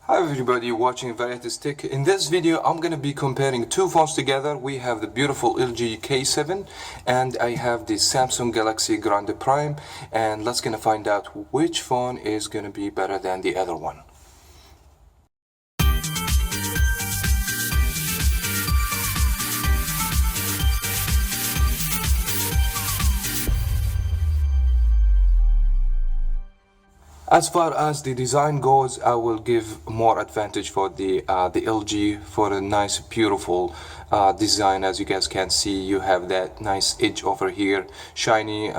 Hi everybody watching Varieties Tech. In this video I'm going to be comparing two phones together. We have the beautiful LG K7 and I have the Samsung Galaxy Grande Prime, and let's gonna find out which phone is going to be better than the other one. As far as the design goes, I will give more advantage for the LG for a nice, beautiful design. As you guys can see, you have that nice edge over here, shiny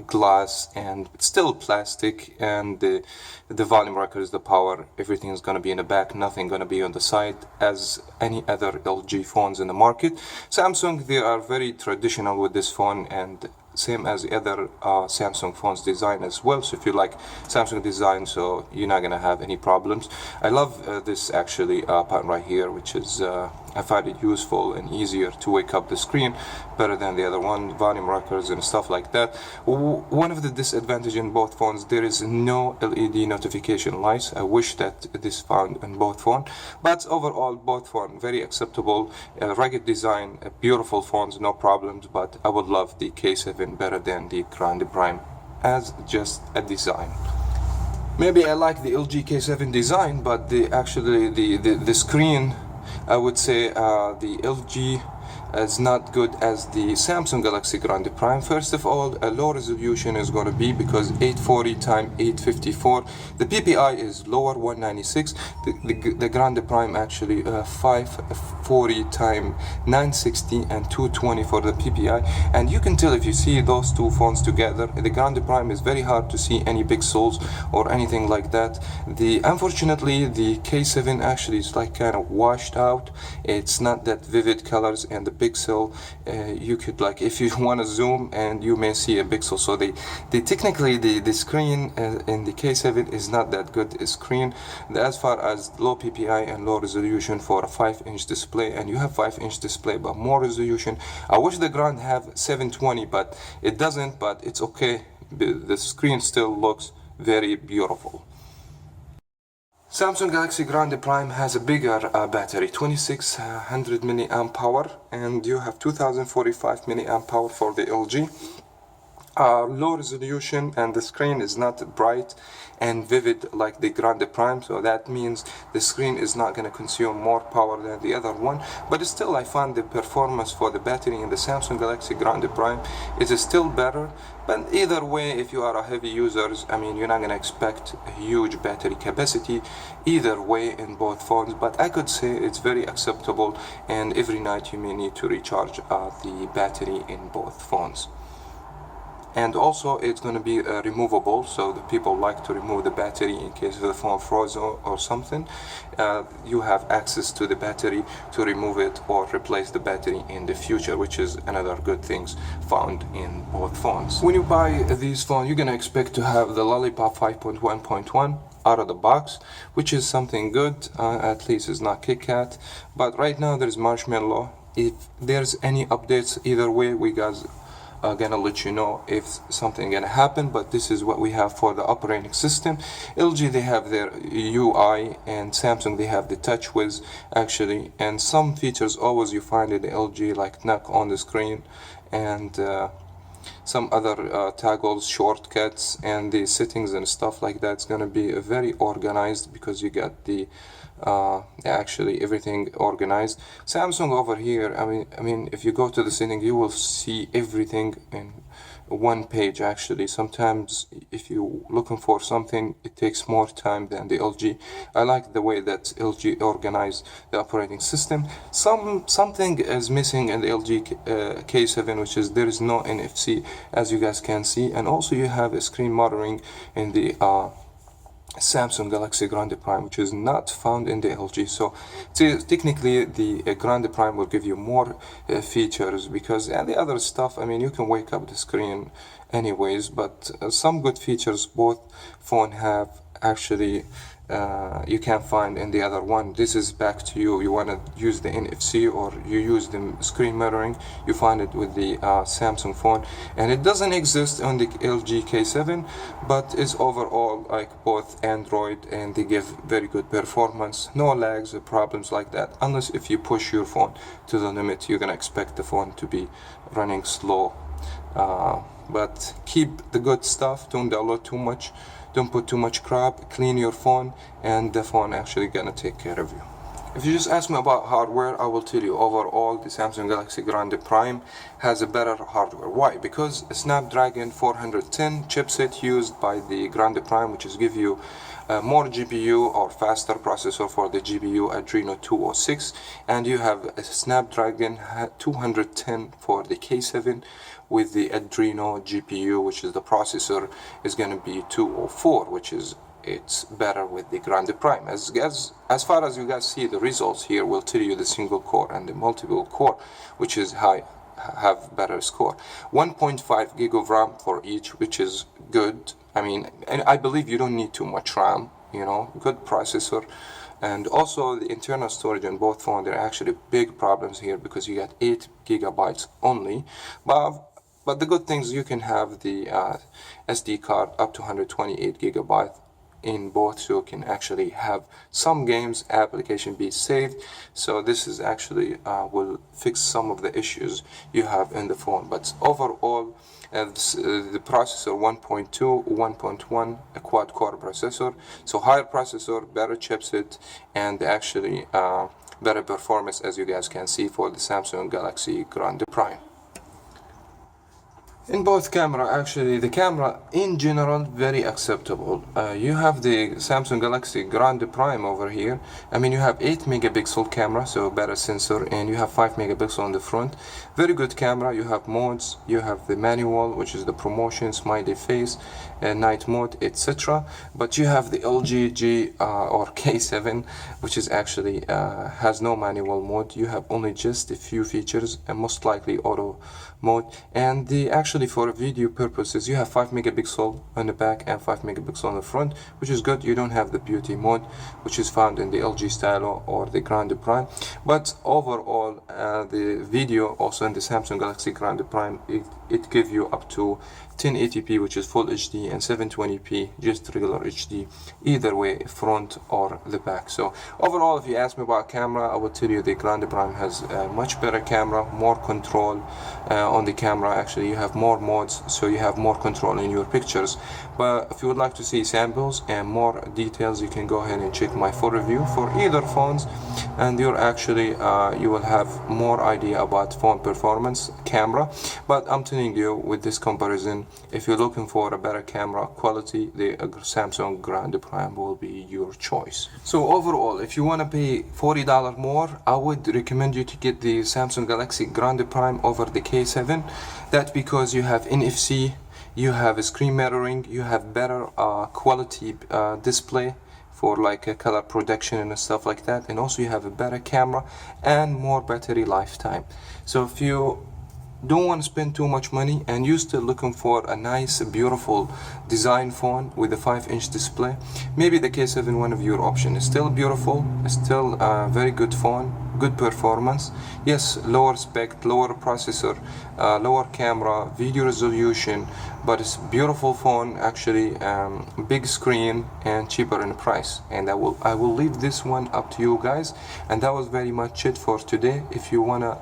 glass, and it's still plastic. And the volume rockers, the power, everything is gonna be in the back. Nothing gonna be on the side as any other LG phones in the market. Samsung, they are very traditional with this phone, and same as the other Samsung phones design as well. So if you like Samsung design, so you're not gonna have any problems. I love this actually button right here, which is I find it useful and easier to wake up the screen better than the other one, volume rockers and stuff like that. One of the disadvantages in both phones, there is no LED notification lights. I wish that this found in both phones, but overall both phones very acceptable, rugged design, beautiful phones, no problems. But I would love the K7 better than the Grande Prime as just a design. Maybe I like the LG K7 design, but the screen, I would say the LG is not good as the Samsung Galaxy Grande Prime. First of all, a low resolution is going to be because 840 x 854. The PPI is lower, 196. The Grande Prime actually 540 x 960 and 220 for the PPI. And you can tell if you see those two phones together, the Grande Prime is very hard to see any pixels or anything like that. Unfortunately, the K7 actually is like kind of washed out. It's not that vivid colors, and the pixel you could, like, if you want to zoom and you may see a pixel. So they technically the screen in the K7 is not that good a screen as far as low PPI and low resolution for a 5-inch display, and you have 5-inch display but more resolution. I wish the Grand have 720, but it doesn't, but it's okay. The screen still looks very beautiful. Samsung Galaxy Grande Prime has a bigger battery, 2600 milliamp hour, and you have 2045 milliamp hour for the LG. Low resolution, and the screen is not bright and vivid like the Grande Prime, so that means the screen is not going to consume more power than the other one. But still, I find the performance for the battery in the Samsung Galaxy Grande Prime is still better. But either way, if you are a heavy user, I mean, you're not going to expect a huge battery capacity either way in both phones. But I could say it's very acceptable, and every night you may need to recharge the battery in both phones. And also it's going to be removable, so the people like to remove the battery in case the phone froze or something. You have access to the battery to remove it or replace the battery in the future, which is another good things found in both phones. When you buy these phones, you're going to expect to have the Lollipop 5.1.1 out of the box, which is something good. At least it's not KitKat, but right now there's Marshmallow. If there's any updates, either way, we guys gonna let you know if something gonna happen. But this is what we have for the operating system. LG, they have their UI, and Samsung, they have the TouchWiz actually, and some features always you find in the LG, like knock on the screen, and some other toggles, shortcuts, and the settings and stuff like that. It's gonna be very organized because you got the actually everything organized. Samsung over here, I mean if you go to the setting, you will see everything in one page. Actually, sometimes if you're looking for something, it takes more time than the LG. I like the way that LG organized the operating system. Something is missing in the LG K7, which is there is no NFC, as you guys can see, and also you have a screen monitoring in the Samsung Galaxy Grande Prime, which is not found in the LG. So technically the Grande Prime will give you more features, because and the other stuff, I mean, you can wake up the screen anyways, but some good features both phone have actually you can't find in the other one. This is back to you. You want to use the NFC or you use the screen mirroring, you find it with the Samsung phone, and it doesn't exist on the LG K7, but is overall like both Android, and they give very good performance, no lags or problems like that, unless if you push your phone to the limit, you're gonna expect the phone to be running slow. But keep the good stuff, don't download too much, don't put too much crap, clean your phone, and the phone actually gonna take care of you. If you just ask me about hardware, I will tell you overall the Samsung Galaxy Grande Prime has a better hardware. Why? Because a Snapdragon 410 chipset used by the Grande Prime, which is give you more GPU or faster processor for the GPU Adreno 206, and you have a Snapdragon 210 for the K7 with the Adreno GPU, which is the processor is going to be 204, which is it's better with the Grande Prime. As far as you guys see, the results here will tell you the single core and the multiple core, which is have better score. 1.5 gig of RAM for each, which is good. I mean, and I believe you don't need too much RAM, you know, good processor. And also the internal storage in both phones, there are actually big problems here because you got 8 gigabytes only. But the good thing is you can have the SD card up to 128 gigabytes in both, so you can actually have some games application be saved. So this is actually will fix some of the issues you have in the phone. But overall, the processor 1.2, 1.1, a quad core processor, so higher processor, better chipset, and actually better performance, as you guys can see, for the Samsung Galaxy Grande Prime. In both camera, actually the camera in general very acceptable. You have the Samsung Galaxy Grande Prime over here. I mean, you have 8 megapixel camera, so better sensor, and you have 5 megapixel on the front. Very good camera. You have modes, you have the manual, which is the promotion, smiley face, night mode, etc. But you have the LG G or K7, which is actually has no manual mode. You have only just a few features, and most likely auto mode. And the actually for video purposes, you have 5 megapixel on the back and 5 megapixel on the front, which is good. You don't have the beauty mode, which is found in the LG Stylo or the Grande Prime. But overall, the video also in the Samsung Galaxy Grande Prime, it gives you up to 1080p, which is full HD, and 720p, just regular HD, either way, front or the back. So overall, if you ask me about camera, I will tell you the Grande Prime has a much better camera, more control on the camera. Actually, you have more modes, so you have more control in your pictures. But if you would like to see samples and more details, you can go ahead and check my full review for either phones, and you're actually you will have more idea about phone performance, camera. But I'm telling you, with this comparison, if you're looking for a better camera quality, the Samsung Grande Prime will be your choice. So overall, if you want to pay $40 more, I would recommend you to get the Samsung Galaxy Grande Prime over the K7. That's because you have NFC, you have a screen mirroring, you have better quality display for like a color production and stuff like that, and also you have a better camera and more battery lifetime. So if you don't want to spend too much money and you're still looking for a nice, beautiful design phone with a 5-inch display, maybe the K7 one of your options. It's still beautiful, it's still a very good phone, good performance. Yes, lower spec, lower processor, lower camera, video resolution, but it's beautiful phone, actually, big screen and cheaper in price. And I will leave this one up to you guys. And that was very much it for today. If you wanna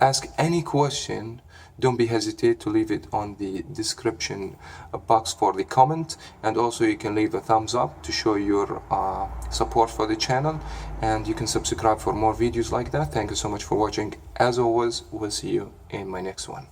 ask any question, don't be hesitate to leave it on the description box for the comment, and also you can leave a thumbs up to show your support for the channel, and you can subscribe for more videos like that. Thank you so much for watching. As always, we'll see you in my next one.